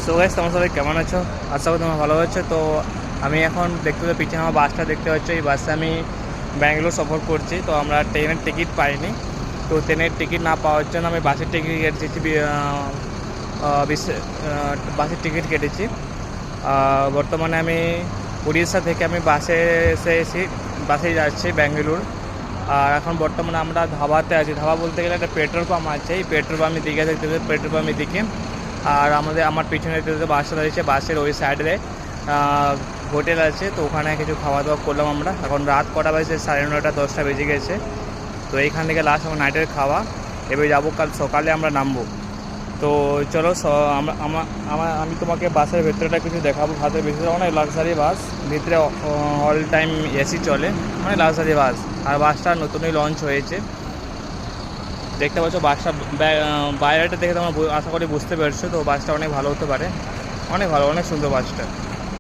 So guys, তোমরা সবাই কেমন আছো? আশা করি তোমরা ভালো আছো। তো আমি এখন দেখতে পাচ্ছি পিছনে আমার বাসটা দেখতে পাচ্ছ। এই বাসে আমি ব্যাঙ্গালোর সফর করছি। তো আমরা ট্রেনের টিকিট পাইনি। তো ট্রেনের টিকিট না পাওয়ার জন্য আমি বাসের টিকিট কেটেছি। বাসের টিকিট কেটেছি। বর্তমানে আমি উড়িষ্যা থেকে আমি বাসে এসেছি, বাসে যাচ্ছি ব্যাঙ্গালোর। আর এখন বর্তমানে আমরা ধাবাতে আছি। ধাবা বলতে গেলে একটা পেট্রোল পাম্প আছে। এই পেট্রোল পাম্পের দিকে দেখতে পেট্রোল পাম্পের দিকে। আর আমার পিছনে দেখতে বাসটা রয়েছে, বাসের ওই সাইডে হোটেল আছে। তো ওখানে কিছু খাওয়া দাওয়া করলাম আমরা। এখন রাত কটা বাজে? 9:30 10টা বেজে গেছে। তো এইখান থেকে লাস্ট আমার নাইটের খাওয়া। এবার যাবো কাল সকালে আমরা নামবো। তো চলো আমি তোমাকে বাসের ভেতরটা কিছু দেখাবো। বাসের ভিতরে অনেক লাক্সারি বাস, ভিতরে অল টাইম এসি চলে, অনেক লাক্সারি বাস। আর বাসটা নতুনই লঞ্চ হয়েছে। দেখতে পাচ্ছ বাসটা বাইরেটা দেখে তোমরা আশা করি বুঝতে পারছো। তো বাসটা অনেক ভালো হতে পারে, অনেক ভালো, অনেক সুন্দর বাসটা।